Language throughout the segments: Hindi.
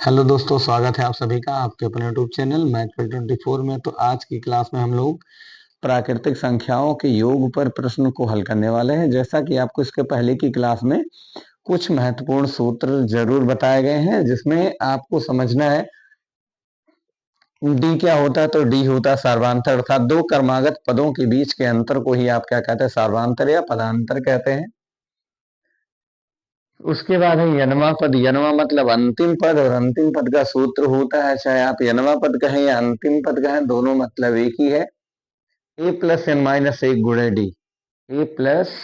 हेलो दोस्तों, स्वागत है आप सभी का आपके अपने यूट्यूब चैनल मैथ24 में। तो आज की क्लास में हम लोग प्राकृतिक संख्याओं के योग पर प्रश्न को हल करने वाले हैं। जैसा कि आपको इसके पहले की क्लास में कुछ महत्वपूर्ण सूत्र जरूर बताए गए हैं, जिसमें आपको समझना है डी क्या होता है। तो डी होता है सार्वधातुक, अर्थात दो क्रमागत पदों के बीच के अंतर को ही आप क्या कहते हैं, सार्वधातुक या पदांतर कहते हैं। उसके बाद है यनवा पद। यनवा मतलब अंतिम पद, और अंतिम पद का सूत्र होता है, चाहे आप यनवा पद कहें या अंतिम पद कहें, दोनों मतलब एक ही है। ए प्लस एन माइनस एक गुणे डी। ए प्लस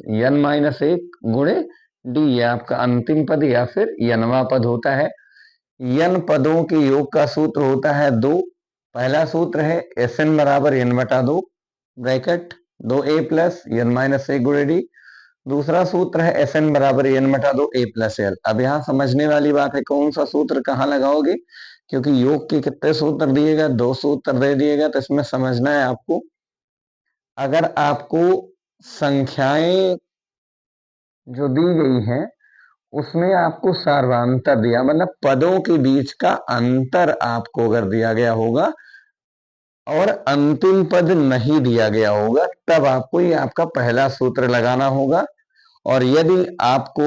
एन माइनस एक गुणे डी, ये आपका अंतिम पद या फिर यनवा पद होता है। यन पदों के योग का सूत्र होता है दो। पहला सूत्र है एस एन बराबर एन बटा दो, ब्रैकेट दो ए प्लस एन माइनस एक गुणे डी। दूसरा सूत्र है एस एन बराबर एन बटा दो ए प्लस एल। अब यहाँ समझने वाली बात है कौन सा सूत्र कहाँ लगाओगे, क्योंकि योग के कितने सूत्र दिएगा, दो सूत्र दे दिएगा, तो इसमें समझना है आपको। अगर आपको संख्याएं जो दी गई हैं उसमें आपको सार्वधातुक दिया, मतलब पदों के बीच का अंतर आपको अगर दिया गया होगा और अंतिम पद नहीं दिया गया होगा, तब आपको ये आपका पहला सूत्र लगाना होगा। और यदि आपको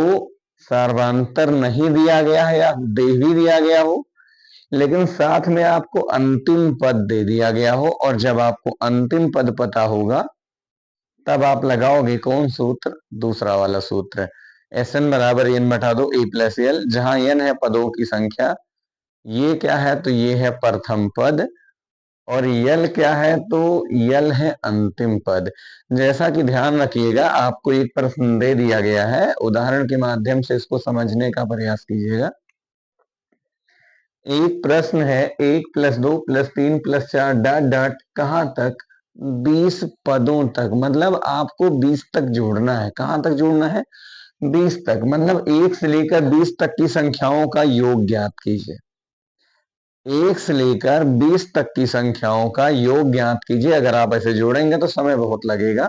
सार्वधातुक नहीं दिया गया है या दे भी दिया गया हो, लेकिन साथ में आपको अंतिम पद दे दिया गया हो, और जब आपको अंतिम पद पता होगा तब आप लगाओगे कौन सूत्र, दूसरा वाला सूत्र। एस एन बराबर एन बटा दो ए प्लस एल, जहां एन है पदों की संख्या, ये क्या है, तो ये है प्रथम पद, और यल क्या है, तो यल है अंतिम पद। जैसा कि ध्यान रखिएगा, आपको एक प्रश्न दे दिया गया है, उदाहरण के माध्यम से इसको समझने का प्रयास कीजिएगा। एक प्रश्न है, एक प्लस दो प्लस तीन प्लस चार डॉट डॉट कहां तक, 20 पदों तक। मतलब आपको 20 तक जोड़ना है। कहां तक जोड़ना है, 20 तक। मतलब 1 से लेकर 20 तक की संख्याओं का योग ज्ञात कीजिए। 1 से लेकर 20 तक की संख्याओं का योग ज्ञात कीजिए। अगर आप ऐसे जोड़ेंगे तो समय बहुत लगेगा,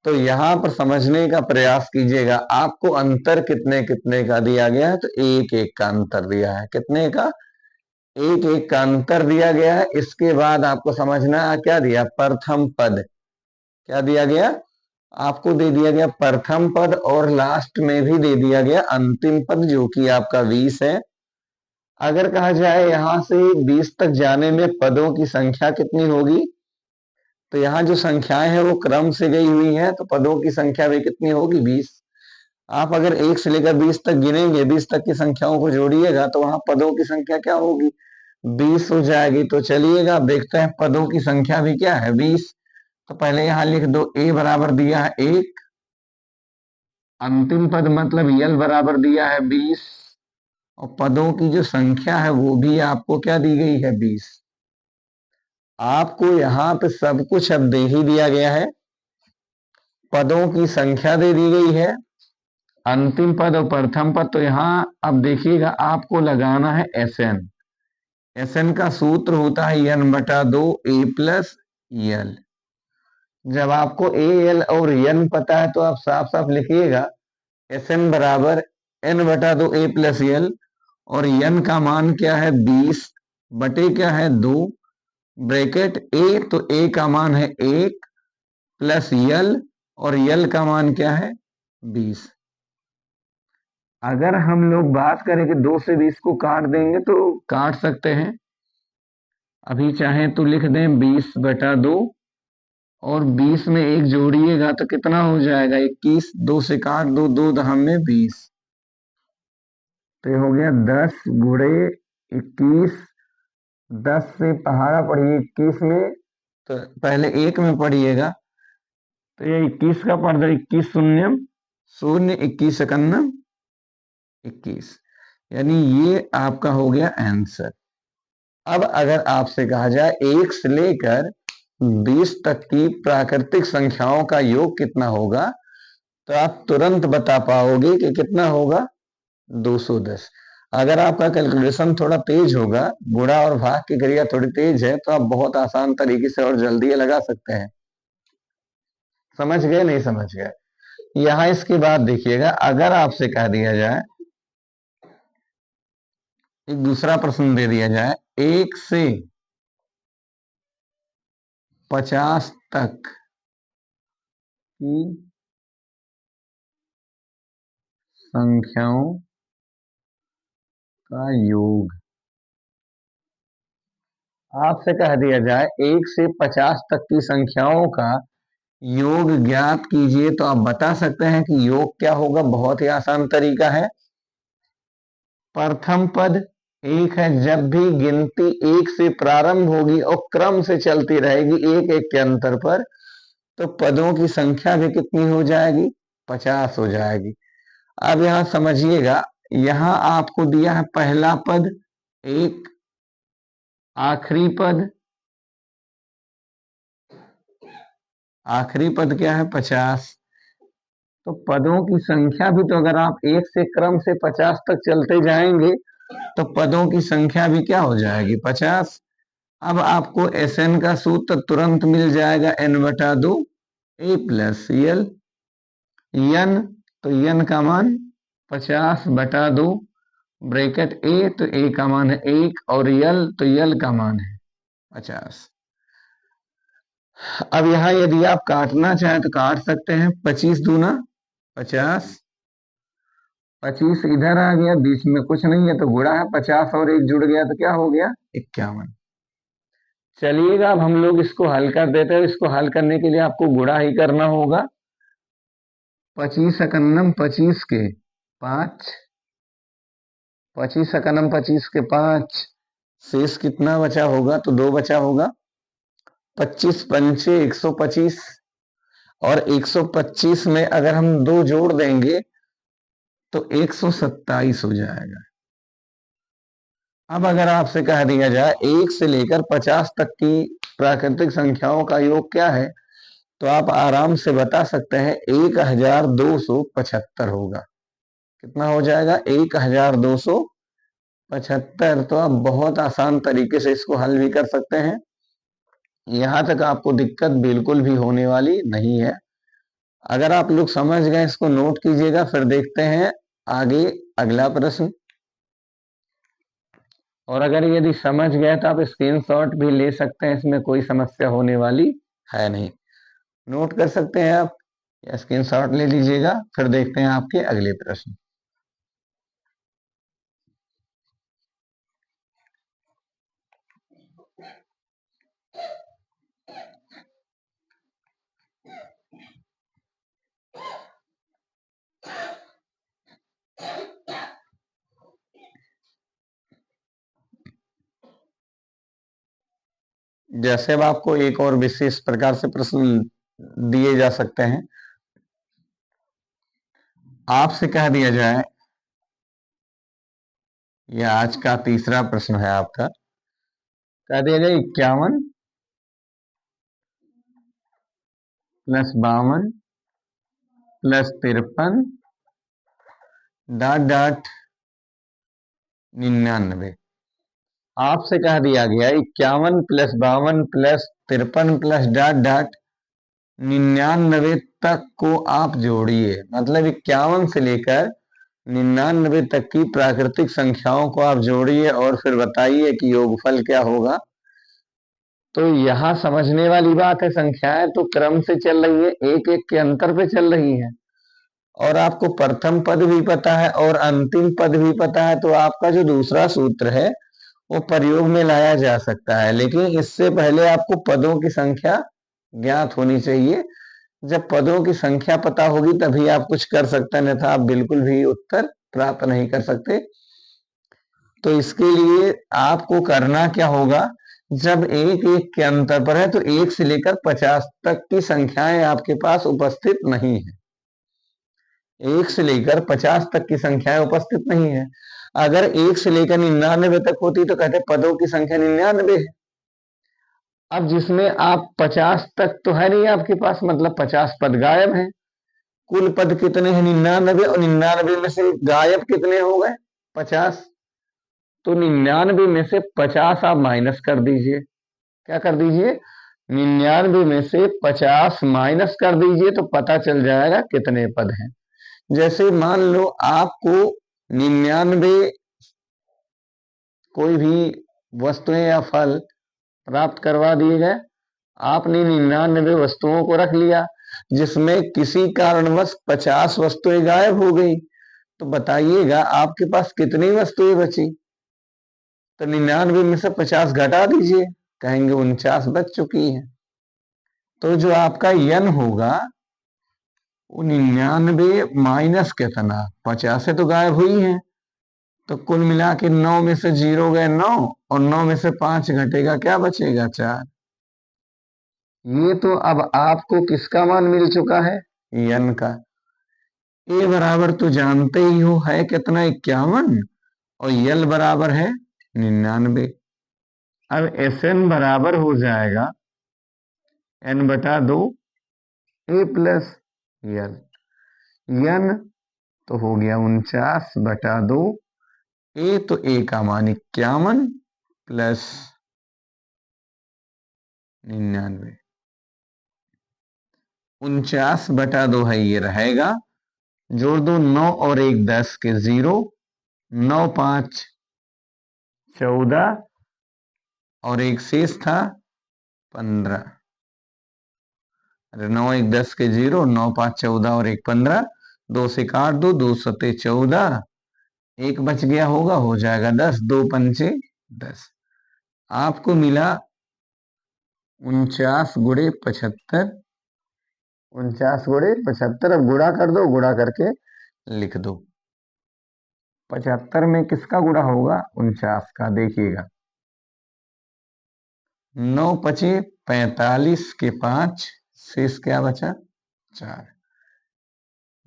तो यहां पर समझने का प्रयास कीजिएगा। आपको अंतर कितने कितने का दिया गया है, तो एक एक का अंतर दिया है। कितने का, एक एक का अंतर दिया गया है। इसके बाद आपको समझना है क्या दिया, प्रथम पद। क्या दिया गया, आपको दे दिया गया प्रथम पद, और लास्ट में भी दे दिया गया अंतिम पद, जो कि आपका 20 है। अगर कहा जाए यहां से 20 तक जाने में पदों की संख्या कितनी होगी, तो यहाँ जो संख्याएं हैं वो क्रम से गई हुई हैं, तो पदों की संख्या भी कितनी होगी, 20। आप अगर 1 से लेकर 20 तक गिनेंगे, 20 तक की संख्याओं को जोड़िएगा, तो वहां पदों की संख्या क्या होगी, 20 हो जाएगी। तो चलिएगा अब देखते हैं पदों की संख्या भी क्या है, 20। तो पहले यहां लिख दो, ए बराबर दिया है 1, अंतिम पद मतलब यल बराबर दिया है 20, और पदों की जो संख्या है वो भी आपको क्या दी गई है, 20। आपको यहाँ पे सब कुछ अब दे ही दिया गया है। पदों की संख्या दे दी गई है, अंतिम पद और प्रथम पद। तो यहाँ अब देखिएगा, आपको लगाना है एस एन। एस एन का सूत्र होता है एन बटा दो ए प्लस यल। जब आपको ए एल और एन पता है तो आप साफ साफ लिखिएगा एस एन बराबर एन बटा दो ए प्लस यल, और एन का मान क्या है, 20 बटे क्या है, 2, ब्रैकेट ए, तो ए का मान है 1 प्लस यल, और यल का मान क्या है, 20। अगर हम लोग बात करें कि 2 से 20 को काट देंगे तो काट सकते हैं। अभी चाहें तो लिख दें 20 बटा 2, और 20 में एक जोड़िएगा तो कितना हो जाएगा, 21। 2 से काट दो, 2 दहम में 20, तो ये हो गया 10 गुणे 21। 10 से पहाड़ा पढ़िए 21 में, तो पहले एक में पढ़िएगा, तो ये 21 का पढ़ दो, 21 शून्यम शून्य, 21 एकन्नम 21, यानी ये आपका हो गया आंसर। अब अगर आपसे कहा जाए 1 से लेकर 20 तक की प्राकृतिक संख्याओं का योग कितना होगा, तो आप तुरंत बता पाओगे कि कितना होगा, 210। अगर आपका कैलकुलेशन थोड़ा तेज होगा, गुणा और भाग की क्रिया थोड़ी तेज है, तो आप बहुत आसान तरीके से और जल्दी लगा सकते हैं। समझ गए, नहीं समझ गए। यहां इसके बाद देखिएगा, अगर आपसे कह दिया जाए एक दूसरा प्रश्न दे दिया जाए, 1 से 50 तक की संख्याओं का योग। आपसे कह दिया जाए 1 से 50 तक की संख्याओं का योग ज्ञात कीजिए, तो आप बता सकते हैं कि योग क्या होगा। बहुत ही आसान तरीका है। प्रथम पद 1 है, जब भी गिनती 1 से प्रारंभ होगी और क्रम से चलती रहेगी एक एक के अंतर पर, तो पदों की संख्या भी कितनी हो जाएगी, 50 हो जाएगी। अब यहां समझिएगा, यहां आपको दिया है पहला पद 1, आखिरी पद क्या है, 50। तो पदों की संख्या भी, तो अगर आप 1 से क्रम से 50 तक चलते जाएंगे तो पदों की संख्या भी क्या हो जाएगी, 50। अब आपको SN का सूत्र तुरंत मिल जाएगा, n/2 a प्लस यल यन। तो यन का मान 50/2, ब्रैकेट ए, तो ए का मान है 1, और यल, तो यल का मान है 50। अब यहां यदि आप काटना चाहें तो काट सकते हैं। 25 दूना 50, 25 इधर आ गया, बीच में कुछ नहीं है तो गुणा है, 50 और 1 जुड़ गया तो क्या हो गया, 51। चलिएगा अब हम लोग इसको हल कर देते हैं। इसको हल करने के लिए आपको गुणा ही करना होगा। 25 एकन्नम 25 के 5, 25 एकन्नम 25 के 5, शेष कितना बचा होगा, तो 2 बचा होगा। 25 पंचे 125, और 125 में अगर हम 2 जोड़ देंगे तो 127 हो जाएगा। अब अगर आपसे कह दिया जाए 1 से लेकर 50 तक की प्राकृतिक संख्याओं का योग क्या है, तो आप आराम से बता सकते हैं 1275 होगा। कितना हो जाएगा, 1275। तो आप बहुत आसान तरीके से इसको हल भी कर सकते हैं। यहां तक आपको दिक्कत बिल्कुल भी होने वाली नहीं है। अगर आप लोग समझ गए, इसको नोट कीजिएगा, फिर देखते हैं आगे अगला प्रश्न। और अगर यदि समझ गए तो आप स्क्रीनशॉट भी ले सकते हैं, इसमें कोई समस्या होने वाली है नहीं। नोट कर सकते हैं आप, या स्क्रीनशॉट ले लीजिएगा, फिर देखते हैं आपके अगले प्रश्न। जैसे अब आपको एक और विशेष प्रकार से प्रश्न दिए जा सकते हैं। आपसे कह दिया जाए, यह आज का तीसरा प्रश्न है आपका, कह दिया जाए 51 प्लस 52 प्लस 53 डॉट 99। आपसे कह दिया गया 51 प्लस 52 प्लस 53 प्लस डॉट 99 तक को आप जोड़िए। मतलब 51 से लेकर 99 तक की प्राकृतिक संख्याओं को आप जोड़िए और फिर बताइए कि योगफल क्या होगा। तो यहां समझने वाली बात है, संख्याएं तो क्रम से चल रही है, एक एक के अंतर पे चल रही है, और आपको प्रथम पद भी पता है और अंतिम पद भी पता है, तो आपका जो दूसरा सूत्र है वो प्रयोग में लाया जा सकता है। लेकिन इससे पहले आपको पदों की संख्या ज्ञात होनी चाहिए। जब पदों की संख्या पता होगी तभी आप कुछ कर सकते हैं, अन्यथा आप बिल्कुल भी उत्तर प्राप्त नहीं कर सकते। तो इसके लिए आपको करना क्या होगा, जब एक एक के अंतर पर है तो 1 से लेकर 50 तक की संख्याएं आपके पास उपस्थित नहीं है। 1 से लेकर 50 तक की संख्याएं उपस्थित नहीं है। अगर 1 से लेकर 99 तक होती तो कहते पदों की संख्या 99 है। अब जिसमें आप 50 तक तो है नहीं आपके पास, मतलब 50 पद गायब हैं। कुल पद कितने हैं, 99, और 99 में से गायब कितने हो गए, 50। तो 99 में से 50 आप माइनस कर दीजिए। क्या कर दीजिए, 99 में से 50 माइनस कर दीजिए, तो पता चल जाएगा कितने पद हैं। जैसे मान लो आपको 99 कोई भी वस्तुएं या फल प्राप्त करवा दिए गए, आपने 99 वस्तुओं को रख लिया जिसमें किसी कारणवश 50 वस्तुएं गायब हो गई, तो बताइएगा आपके पास कितनी वस्तुएं बची। तो 99 में से 50 घटा दीजिए, कहेंगे 49 बच चुकी है। तो जो आपका यन होगा वो 99 माइनस कितना, 50 से तो गायब हुई है, तो कुल मिला के 9 में से 0 गए 9, और 9 में से 5 घटेगा, क्या बचेगा 4। ये तो अब आपको किसका मान मिल चुका है, यन का। ए बराबर तो जानते ही हो है कितना, 51, और यल बराबर है 99। अब एस एन बराबर हो जाएगा n/2 ए प्लस यल। यन तो हो गया 49/2, ए तो ए का मान 51 प्लस 99, 49/2 है, ये रहेगा। जोड़ दो, 9 और 1 10 के 0, 9 5 14, और एक शेष था 15। अरे 9 1 10 के 0, 9 5 14 और 1 15, 2 से काट दो, 2 सते 14, एक बच गया होगा, हो जाएगा 10, 2 पंचे 10। आपको मिला 49 गुणे 75, 49 गुणे 75। अब गुणा कर दो, गुणा करके लिख दो। 75 में किसका गुणा होगा, 49 का, देखिएगा। 9 पचे 45 के 5, शेष क्या बचा 4,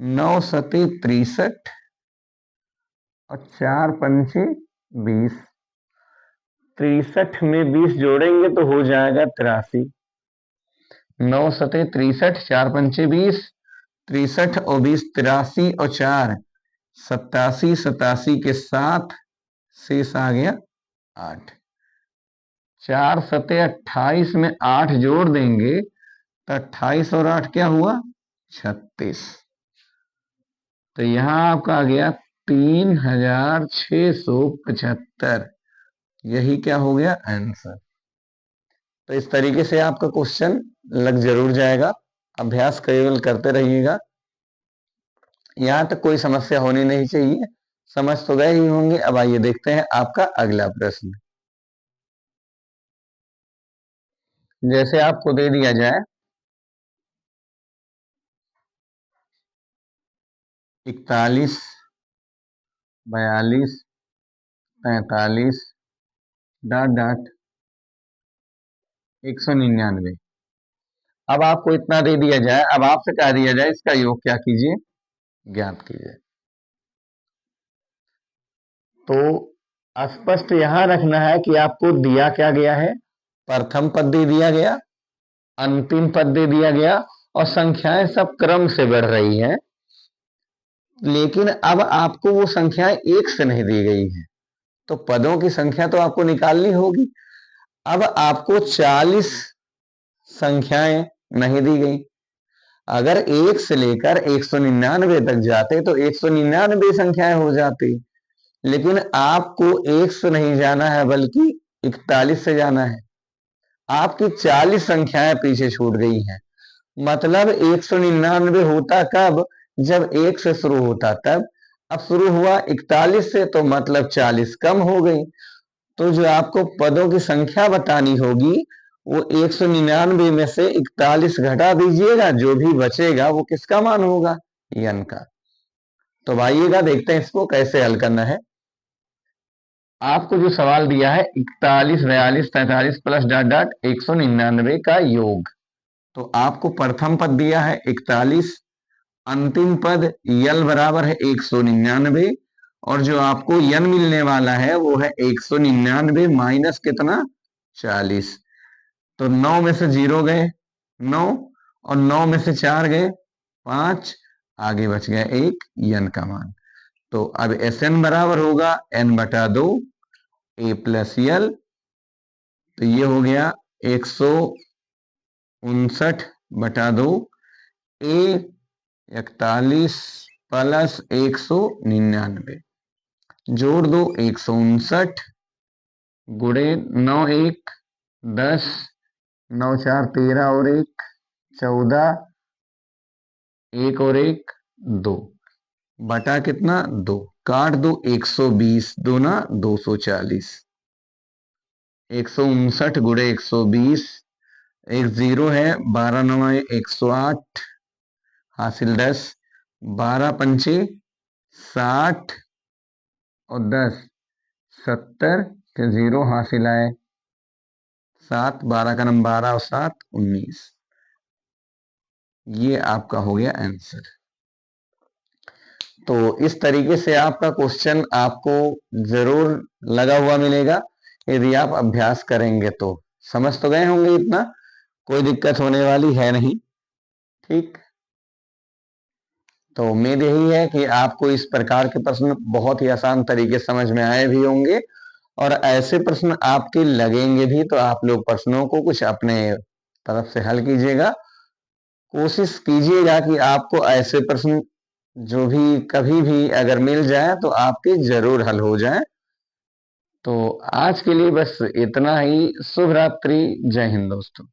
9 सते 63, और 4 पंचे 20। 63 में 20 जोड़ेंगे तो हो जाएगा 83। 9 सते 63, 4 पंचे 20, 63 और 20 83, और 4 87, 87 के 7, शेष आ गया 8। 4 सते 28 में 8 जोड़ देंगे तो 28 और 8 क्या हुआ 36। तो यहां आपका आ गया 3675। यही क्या हो गया आंसर। तो इस तरीके से आपका क्वेश्चन लग जरूर जाएगा, अभ्यास केवल करते रहिएगा। यहां तक कोई समस्या होनी नहीं चाहिए, समझ तो गए ही होंगे। अब आइए देखते हैं आपका अगला प्रश्न। जैसे आपको दे दिया जाए 41 42 43 डॉट डॉट 199। अब आपको इतना दे दिया जाए, अब आपसे कह दिया जाए इसका योग क्या कीजिए, ज्ञात कीजिए। तो स्पष्ट यहां रखना है कि आपको दिया क्या गया है, प्रथम पद दे दिया गया, अंतिम पद दे दिया गया, और संख्याएं सब क्रम से बढ़ रही हैं। लेकिन अब आपको वो संख्याएं एक से नहीं दी गई है, तो पदों की संख्या तो आपको निकालनी होगी। अब आपको 40 संख्याएं नहीं दी गई। अगर 1 से लेकर 199 तक जाते तो 199 संख्याएं हो जाती, लेकिन आपको 1 से नहीं जाना है बल्कि 41 से जाना है। आपकी 40 संख्याएं पीछे छूट गई हैं। मतलब 199 होता कब, जब 1 से शुरू होता तब। अब शुरू हुआ 41 से, तो मतलब 40 कम हो गई। तो जो आपको पदों की संख्या बतानी होगी वो 199 में से 41 घटा दीजिएगा, जो भी बचेगा वो किसका मान होगा, यन का। तो आइएगा देखते हैं इसको कैसे हल करना है। आपको जो सवाल दिया है 41 42 43 प्लस डॉट डॉट 199 का योग। तो आपको प्रथम पद दिया है 41, अंतिम पद यल बराबर है 199, और जो आपको यन मिलने वाला है वो है 199 माइनस कितना 40। तो 9 में से 0 गए 9, और 9 में से 4 गए 5, आगे बच गया 1 यन का मान। तो अब एस एन बराबर होगा n/2 ए प्लस यल। तो ये हो गया 159/2 ए 41 प्लस 199, जोड़ दो 159, गुणे 9 1 10, 9 4 13 और 1 14, 1 और 1 2, बटा कितना 2, काट दो 120, दो ना 240, 159 गुणे 120, एक जीरो है, 12 9 108, हासिल 10, 12 पंचे 60 और 10 70 के जीरो हासिल आए 7, 12 का नंबर 12 और 7 19। ये आपका हो गया आंसर। तो इस तरीके से आपका क्वेश्चन आपको जरूर लगा हुआ मिलेगा यदि आप अभ्यास करेंगे तो। समझ तो गए होंगे, इतना कोई दिक्कत होने वाली है नहीं। ठीक, तो उम्मीद यही है कि आपको इस प्रकार के प्रश्न बहुत ही आसान तरीके से समझ में आए भी होंगे, और ऐसे प्रश्न आपके लगेंगे भी तो आप लोग प्रश्नों को कुछ अपने तरफ से हल कीजिएगा। कोशिश कीजिएगा कि आपको ऐसे प्रश्न जो भी कभी भी अगर मिल जाए तो आपके जरूर हल हो जाए। तो आज के लिए बस इतना ही। शुभ रात्रि, जय हिंद दोस्तों।